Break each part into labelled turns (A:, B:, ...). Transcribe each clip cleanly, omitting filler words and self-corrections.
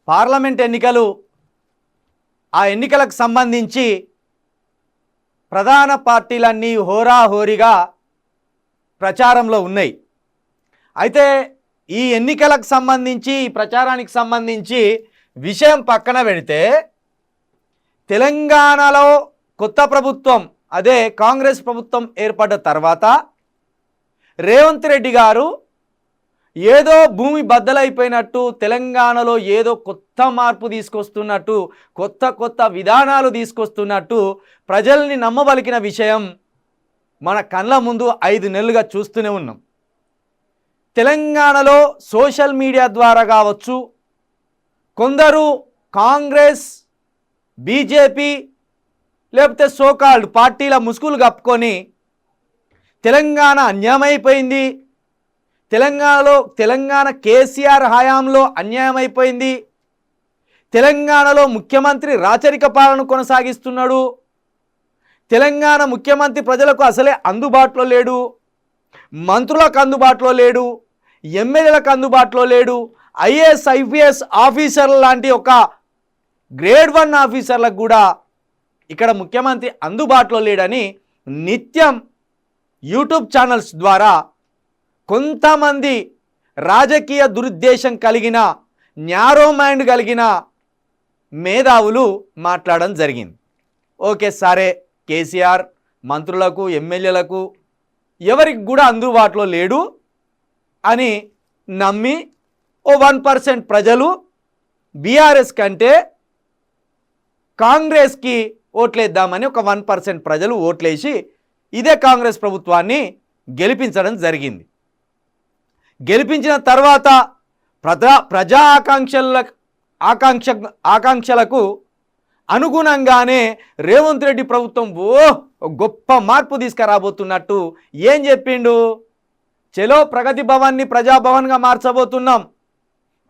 A: Parliament ఎన్నికలు ఆ ఎన్నికలకు సంబంధించి ప్రధాన పార్టీలన్నీ హోరాహోరీగా ప్రచారంలో ఉన్నాయి. అయితే ఈ ఎన్నికలకు సంబంధించి ఈ ప్రచారానికి సంబంధించి విషయం పక్కన పెడితే తెలంగాణలో కొత్త ప్రభుత్వం అదే కాంగ్రెస్ ప్రభుత్వం ఏర్పడ్డ తర్వాత రేవంత్ రెడ్డి గారు ఏదో భూమి బద్దలైపోయినట్టు తెలంగాణలో ఏదో కొత్త మార్పు తీసుకొస్తున్నట్టు కొత్త విధానాలు తీసుకొస్తున్నట్టు ప్రజల్ని నమ్మబలికిన విషయం మన కళ్ళ ముందు 5 నెలలుగా చూస్తూనే ఉన్నాం. తెలంగాణలో సోషల్ మీడియా ద్వారా కావచ్చు, కొందరు కాంగ్రెస్ బీజేపీ లేకపోతే సోకాల్డ్ పార్టీల ముసుగులు కప్పుకొని తెలంగాణ అన్యాయమైపోయింది, తెలంగాణ కేసీఆర్ హయాంలో అన్యాయమైపోయింది, తెలంగాణలో ముఖ్యమంత్రి రాచరిక పాలన కొనసాగిస్తున్నాడు, తెలంగాణ ముఖ్యమంత్రి ప్రజలకు అసలే అందుబాటులో లేడు, మంత్రులకు అందుబాటులో లేడు, ఎమ్మెల్యేలకు అందుబాటులో లేడు, ఐఏఎస్ ఐపీఎస్ ఆఫీసర్ల లాంటి ఒక గ్రేడ్ 1 ఆఫీసర్లకు కూడా ఇక్కడ ముఖ్యమంత్రి అందుబాటులో లేడని నిత్యం యూట్యూబ్ ఛానల్స్ ద్వారా కొంతమంది రాజకీయ దురుద్దేశం కలిగిన న్యారో మైండ్ కలిగిన మేధావులు మాట్లాడడం జరిగింది. ఓకే సరే, కేసీఆర్ మంత్రులకు ఎమ్మెల్యేలకు ఎవరికి కూడా అందుబాటులో లేడు అని నమ్మి ఓ 1% ప్రజలు బీఆర్ఎస్ కంటే కాంగ్రెస్కి ఓట్లేద్దామని ఒక 1% ప్రజలు ఓట్లేసి ఇదే కాంగ్రెస్ ప్రభుత్వాన్ని గెలిపించడం జరిగింది. గెలిపించిన తర్వాత ప్రజా ఆకాంక్షలకు అనుగుణంగానే రేవంత్ రెడ్డి ప్రభుత్వం గొప్ప మార్పు తీసుకురాబోతున్నట్టు ఏం చెప్పిండు? చలో ప్రగతి భవన్ని ప్రజాభవన్గా మార్చబోతున్నాం,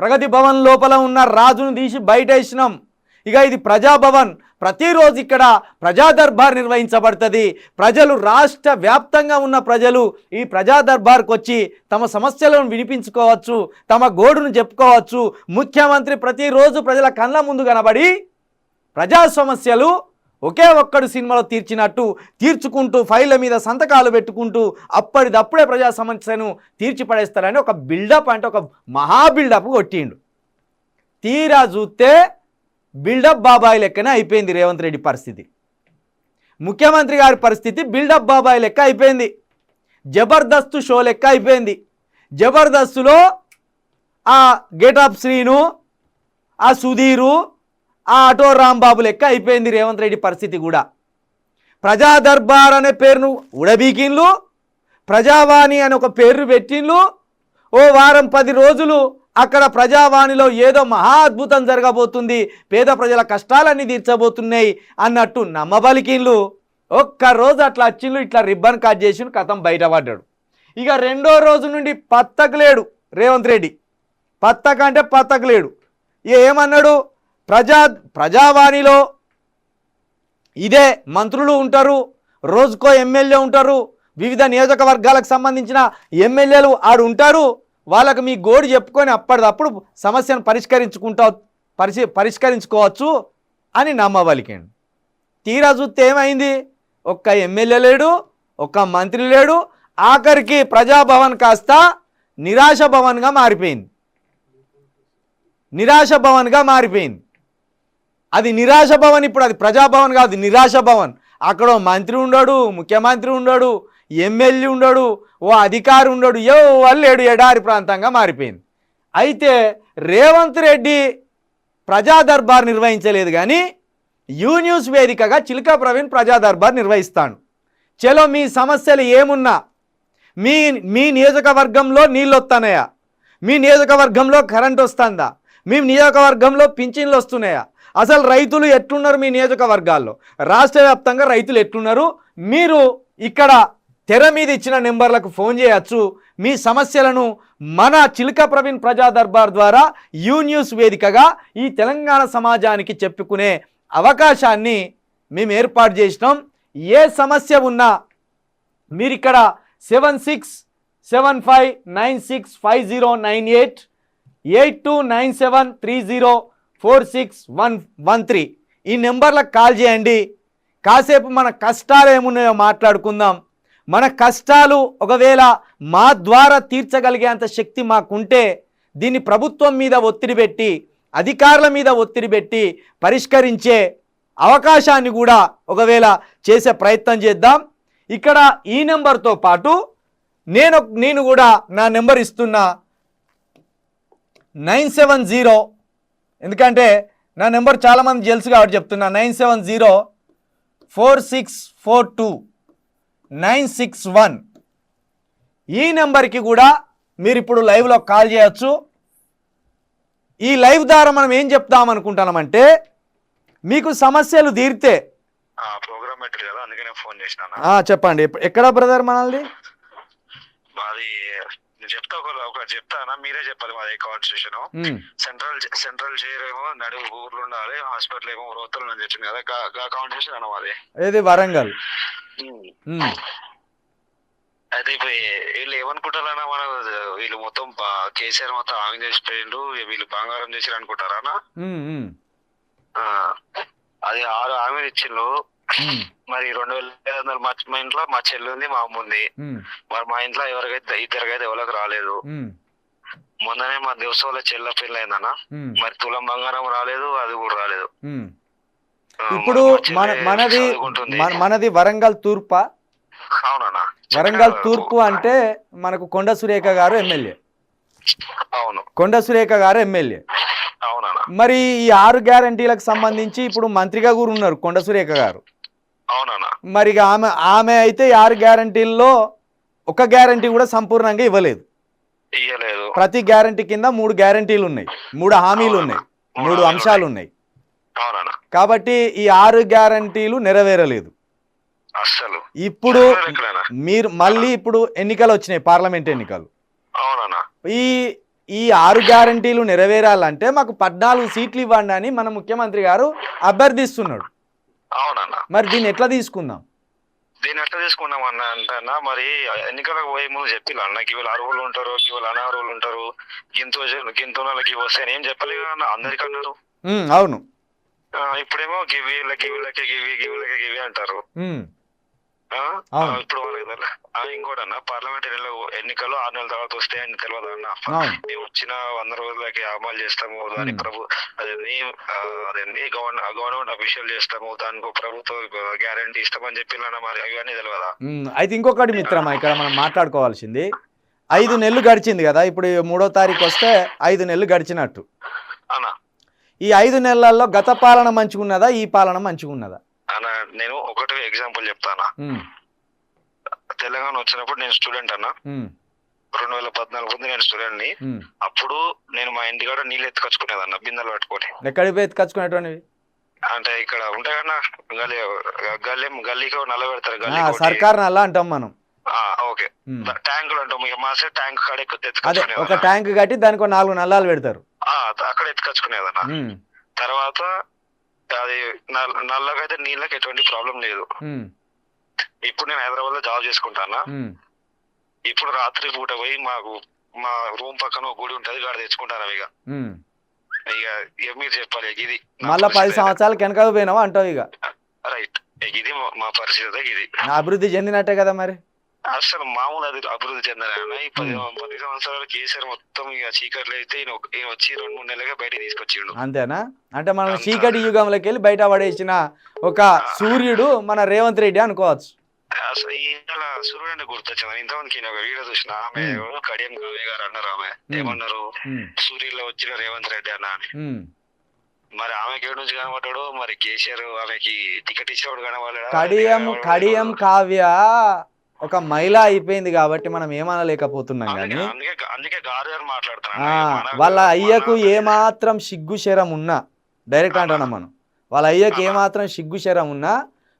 A: ప్రగతి భవన్ లోపల ఉన్న రాజును తీసి బయట వేసినాం, ఇక ఇది ప్రజాభవన్, ప్రతిరోజు ఇక్కడ ప్రజా దర్బార్ నిర్వహించబడుతుంది, ప్రజలు రాష్ట్ర వ్యాప్తంగా ఉన్న ప్రజలు ఈ ప్రజా దర్బార్కు వచ్చి తమ సమస్యలను వినిపించుకోవచ్చు, తమ గోడును చెప్పుకోవచ్చు, ముఖ్యమంత్రి ప్రతిరోజు ప్రజల కళ్ళ ముందు కనబడి ప్రజా సమస్యలు ఒకే ఒక్కడు సినిమాలో తీర్చుకుంటూ ఫైళ్ళ మీద సంతకాలు పెట్టుకుంటూ అప్పటిదప్పుడే ప్రజా సమస్యను తీర్చిపడేస్తారని ఒక బిల్డప్ అంటే ఒక మహా బిల్డప్ కొట్టిండు. తీరా చూస్తే బిల్డప్ బాబాయ్ లెక్కనే అయిపోయింది రేవంత్ రెడ్డి పరిస్థితి. ముఖ్యమంత్రి గారి పరిస్థితి బిల్డప్ బాబాయ్ లెక్క అయిపోయింది, జబర్దస్త్ షో లెక్క అయిపోయింది. జబర్దస్త్లో ఆ గెటప్ శ్రీను, ఆ సుధీరు, ఆ ఆటో రాంబాబు లెక్క అయిపోయింది రేవంత్ రెడ్డి పరిస్థితి కూడా. ప్రజా దర్బార్ అనే పేరును ఉడబీకిన్లు, ప్రజావాణి అని ఒక పేరు పెట్టిన్లు, ఓ వారం 10 రోజులు అక్కడ ప్రజావాణిలో ఏదో మహా అద్భుతం జరగబోతుంది, పేద ప్రజల కష్టాలన్నీ తీర్చబోతున్నాయి అన్నట్టు నమ్మబలికిన్లు. ఒక్కరోజు అట్లా వచ్చిండ్లు, ఇట్లా రిబ్బన్ కట్ చేసి కథం బయటపడ్డాడు. ఇక రెండో రోజు నుండి పత్తకలేడు రేవంత్ రెడ్డి, పత్తకంటే పత్తకలేడు. ఏమన్నాడు? ప్రజావాణిలో ఇదే మంత్రులు ఉంటారు, రోజుకో ఎమ్మెల్యే ఉంటారు, వివిధ నియోజకవర్గాలకు సంబంధించిన ఎమ్మెల్యేలు ఆడు ఉంటారు, వాళ్ళకు మీ గోడు చెప్పుకొని అప్పటిదప్పుడు సమస్యను పరిష్కరించుకోవచ్చు అని నమ్మవలికండి. తీరా చూస్తే ఏమైంది? ఒక్క ఎమ్మెల్యే లేడు, ఒక్క మంత్రి లేడు, ఆఖరికి ప్రజాభవన్ కాస్త నిరాశ భవన్గా మారిపోయింది. అది నిరాశ భవన్, ఇప్పుడు అది ప్రజాభవన్ కాదు, నిరాశ భవన్. అక్కడ మంత్రి ఉండడు, ముఖ్యమంత్రి ఉండడు, ఎమ్మెల్యే ఉండడు, ఓ అధికారి ఉండడు, ఎవరు లేడు, ఎడారి ప్రాంతంగా మారిపోయింది. అయితే రేవంత్ రెడ్డి ప్రజా దర్బార్ నిర్వహించలేదు కానీ న్యూస్ వేదికగా చిలకా ప్రవీణ్ ప్రజా దర్బార్ నిర్వహిస్తాడు. చలో మీ సమస్యలు ఏమున్నా, మీ నియోజకవర్గంలో నీళ్ళు వస్తున్నాయా, మీ నియోజకవర్గంలో కరెంట్ వస్తుందా, మీ నియోజకవర్గంలో పింఛన్లు వస్తున్నాయా, అసలు రైతులు ఎట్లున్నారు మీ నియోజకవర్గాల్లో, రాష్ట్ర వ్యాప్తంగా రైతులు ఎట్లున్నారు, మీరు ఇక్కడ తెర మీద ఇచ్చిన నెంబర్లకు ఫోన్ చేయొచ్చు. మీ సమస్యలను మన చిలకా ప్రవీణ్ ప్రజా దర్బార్ ద్వారా న్యూస్ వేదికగా ఈ తెలంగాణ సమాజానికి చెప్పుకునే అవకాశాన్ని మేము ఏర్పాటు చేసినాం. ఏ సమస్య ఉన్నా మీరు ఇక్కడ 7675965098 829730 4613 ఈ నెంబర్లకు కాల్ చేయండి. కాసేపు మన కష్టాలు ఏమున్నాయో మాట్లాడుకుందాం. మన కష్టాలు ఒకవేళ మా ద్వారా తీర్చగలిగేంత శక్తి మాకుంటే దీన్ని ప్రభుత్వం మీద ఒత్తిడి పెట్టి, అధికారుల మీద ఒత్తిడి పెట్టి పరిష్కరించే అవకాశాన్ని కూడా ఒకవేళ చేసే ప్రయత్నం చేద్దాం. ఇక్కడ ఈ నెంబర్తో పాటు నేను కూడా నా నెంబర్ ఇస్తున్నా 970, ఎందుకంటే నా నెంబర్ చాలామంది తెలుసు కాబట్టి చెప్తున్నా, 970-4642-961. ఈ నెంబర్కి కూడా మీరు ఇప్పుడు లైవ్లో కాల్ చేయొచ్చు. ఈ లైవ్ ద్వారా మనం ఏం చెప్తాం అనుకుంటున్నామంటే, మీకు సమస్యలు తీరితే
B: ప్రోగ్రామ్ పెట్టారు కదా, అందుకనే ఫోన్ చేసినా.
A: చెప్పండి, ఎక్కడ బ్రదర్ మనల్ది?
B: మాది చెప్తానా, మీరే చెప్పాలి. మాది కాన్స్టిట్యూషన్ సెంట్రల్ చేయరేమో నడు ఊర్లు ఉండాలి, హాస్పిటల్ ఏమో రోతలు అని చెప్పింది కదా, కాన్స్టిట్యూషన్ అన్న మాది.
A: ఏది వరంగల్.
B: అయితే ఇప్పుడు వీళ్ళు ఏమనుకుంటారన్నా, మన వీళ్ళు మొత్తం కేసీఆర్ మొత్తం ఆమె చేసిపోయిండు, వీళ్ళు బంగారం చేసారు అనుకుంటారా? అది 6 హామీలు ఇచ్చిండ్రు. మరి 2500 మా ఇంట్లో మా చెల్లి ఉంది, మా అమ్మ ఉంది. మరి మా ఇంట్లో ఇద్దరికైతే ఎవరికి రాలేదు. మొన్ననే మా దేవస్థ వాళ్ళ చెల్ల పెళ్ళి అయిందన్న, మరి తులం బంగారం రాలేదు, అది కూడా రాలేదు.
A: ఇప్పుడు మనది వరంగల్ తూర్పా?
B: అవునన్నా,
A: వరంగల్ తూర్పు అంటే మనకు కొండ సురేఖ గారు ఎమ్మెల్యే.
B: అవును,
A: కొండ సురేఖ గారు ఎమ్మెల్యే.
B: అవునన్నా.
A: మరి ఈ 6 గ్యారంటీలకు సంబంధించి ఇప్పుడు మంత్రిగా కూడా ఉన్నారు కొండ సురేఖ గారు.
B: అవునన్నా.
A: మరి ఆమె అయితే 6 గ్యారంటీల్లో ఒక గ్యారంటీ కూడా సంపూర్ణంగా ఇవ్వలేదు. ప్రతి గ్యారంటీ కింద 3 గ్యారంటీలు ఉన్నాయి, 3 హామీలు ఉన్నాయి, 3 అంశాలు ఉన్నాయి. కాబట్టి ఈ 6 గ్యారంటీలు నెరవేరలేదు. ఇప్పుడు మీరు మళ్ళీ ఇప్పుడు ఎన్నికలు వచ్చినాయి, పార్లమెంట్ ఎన్నికలు. ఈ 6 గ్యారంటీలు నెరవేరాలంటే మాకు 14 సీట్లు ఇవ్వండి అని మన ముఖ్యమంత్రి గారు అభ్యర్థిస్తున్నాడు. మరి దీన్ని ఎట్లా తీసుకుందాం?
B: అన్న అంటే మరి ఎన్నికలకు పోయే ముందు చెప్పిల్లు అన్నకి వీళ్ళు అర్హులు ఉంటారు, వీళ్ళు అనర్హులు ఉంటారు, గింతోళ్ళకి వస్తే ఏం చెప్పలేదు అన్న, అందరికి అన్నారు.
A: అవును.
B: ఇప్పుడేమో వీళ్ళకి గివి అంటారు. ఇప్పుడు ఇంకోటన్న, పార్లమెంట్ ఎన్నికలు 6 నెలల తర్వాత వస్తాయని తెలియదు అన్న. మేము వచ్చిన 100 రోజులకి అమలు చేస్తాము, దాని గవర్నమెంట్ అఫీషియల్ చేస్తాము, దానికి ప్రభుత్వ గ్యారంటీ ఇస్తామని చెప్పిన మరి అవన్నీ తెలియదా?
A: అయితే ఇంకొకటి మిత్రమా, ఇక్కడ మనం మాట్లాడుకోవాల్సింది, 5 నెలలు గడిచింది కదా, ఇప్పుడు 3వ తారీఖు వస్తే 5 నెలలు గడిచినట్టు. ఈ 5 నెలల్లో గత పాలన మంచిగున్నదా, ఈ పాలన మంచిగున్నదా?
B: అన్న నేను ఒకటి ఎగ్జాంపుల్ చెప్తానా. తెలంగాణ వచ్చినప్పుడు నేను స్టూడెంట్ అన్న, 2014 నేను స్టూడెంట్ ని. అప్పుడు నేను మా ఇంటికాడ నీళ్ళు ఎత్తుకొచ్చుకునేదన్న, బిందెలు పట్టుకొని.
A: ఎక్కడికి ఎత్తుకొచ్చుకునేటువంటివి?
B: అంటే ఇక్కడ ఉంటాయి కన్నా గల్లీకి నల్ల పెడతారు,
A: సర్కార్ నల్ల అంటాం మనం.
B: ఓకే, ట్యాంకులు అంటాం. మా సైడ్ ట్యాంక్ కాడ
A: ఒక ట్యాంక్ కట్టి దానికి 4 నల్లాలు పెడతారు,
B: అక్కడ ఎత్తుకొచ్చుకునేదన్న. తర్వాత అది నల్లకైతే నీళ్ళకి ఎటువంటి ప్రాబ్లం లేదు. ఇప్పుడు నేను హైదరాబాద్ లో జాబ్ చేసుకుంటానా. ఇప్పుడు రాత్రి పూట పోయి మా రూమ్ పక్కన గుడి ఉంటది, గాడ తెచ్చుకుంటాను. ఇక మీరు చెప్పాలి, ఇది
A: మళ్ళీ 10 సంవత్సరాలు వెనక పోయినావా అంటావు. ఇక
B: రైట్, ఇది మా పరిస్థితి. ఇది
A: అభివృద్ధి చెందినట్టే కదా మరి.
B: అసలు మామూలు అది అభివృద్ధి చెందాలన్న. ఈ 10 సంవత్సరాలు కేసీఆర్ మొత్తం ఇక చీకట్లు అయితే ఈయన వచ్చి 2-3 నెలలుగా బయట తీసుకొచ్చిండు.
A: అంతేనా? అంటే మనం చీకటి యుగంలోకి వెళ్ళి బయట పడేసిన ఒక సూర్యుడు మన రేవంత్ రెడ్డి అనుకోవచ్చు.
B: అసలు ఈ సూర్యుడు అంటే గుర్తొచ్చింది. ఇంతమందికి ఒక వీడియో చూసిన, ఆమె కడియం కావ్య గారు అన్నారు. ఆమె ఏమన్నారు, సూర్యులో వచ్చిన రేవంత్ రెడ్డి అన్న అని. మరి ఆమెకి ఏడు నుంచి కనబడ్డాడు, మరి కేసీఆర్ ఆమెకి టికెట్ ఇచ్చేవాడు కనబడ్డాడు.
A: కడియం కావ్య ఒక మహిళ అయిపోయింది కాబట్టి మనం ఏమనలేకపోతున్నాం. కానీ
B: అందుకే గారు గారు మాట్లాడుతున్నాం.
A: వాళ్ళ అయ్యకు ఏమాత్రం సిగ్గు శరం ఉన్నా, డైరెక్ట్ అంటున్నాం మనం, వాళ్ళ అయ్యకు ఏమాత్రం సిగ్గు శరం ఉన్నా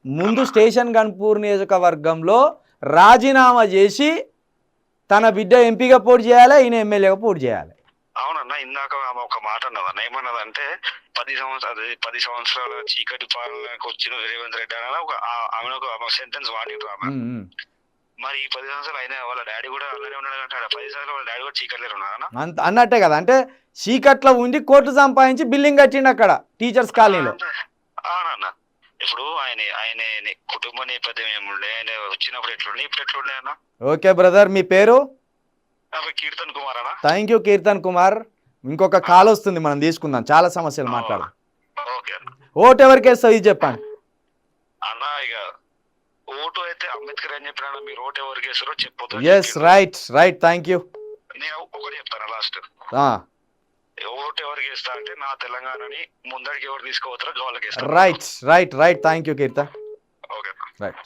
A: ముందు స్టేషన్ గన్పూర్ నియోజకవర్గంలో రాజీనామా చేసి తన బిడ్డ ఎంపీగా పోటీ చేయాలి, ఈయన ఎమ్మెల్యేగా పోటీ చేయాలి.
B: అవునన్నా, ఇందాక ఆమె ఒక మాట అన్నదన్న. ఏమన్నదంటే 10 సంవత్సరాల చీకటి పాలనకు వచ్చిన రేవంత్ రెడ్డి అని ఆమె సెంటెన్స్ వాడిరు. ఆమె మరి ఈ 10 సంవత్సరాలు అయినా వాళ్ళ డాడీ కూడా అలానే ఉన్నాడు అంటే 10 సంవత్సరాలు వాళ్ళ డాడీ కూడా చీకట్లేరు ఉన్నారా?
A: అంత అన్నట్టే కదా, అంటే చీకట్లో ఉండి కోట్లు సంపాదించి బిల్డింగ్ కట్టిండు అక్కడ టీచర్స్ కాలనీలో.
B: అవునన్న. ఇప్పుడు ఆయన కుటుంబ నేపథ్యం ఏముండే, ఆయన వచ్చినప్పుడు ఎట్లుండే, ఇప్పుడు ఎట్లుండే అన్న?
A: ఓకే బ్రదర్, మీ పేరు?
B: కీర్తన్ కుమార్ అన్న.
A: Thank you kirtan Kumar. ఇంకొక కాల్ వస్తుంది, మనం తీసుకుందాం, చాలా సమస్యలు మాట్లాడదాం.
B: ఓకే అన్న.
A: ఓటు ఎవరికి వేస్తావు ఇది చెప్పండి
B: అన్న. ఇక ఓటు అయితే అంబేద్కర్ అని చెప్పిన మీరు ఓటు ఎవరికి వేస్తారో చెప్పొద్దు.
A: Yes, right right, thank you.
B: నేను ఒకటి చెప్తాను లాస్ట్. ఓటు ఎవరికి వేస్తా అంటే నా తెలంగాణని ముందడికి ఎవరు తీసుకోవతారో వాళ్ళకి వేస్తా.
A: Right right right, thank you kirtan.
B: Okay
A: right.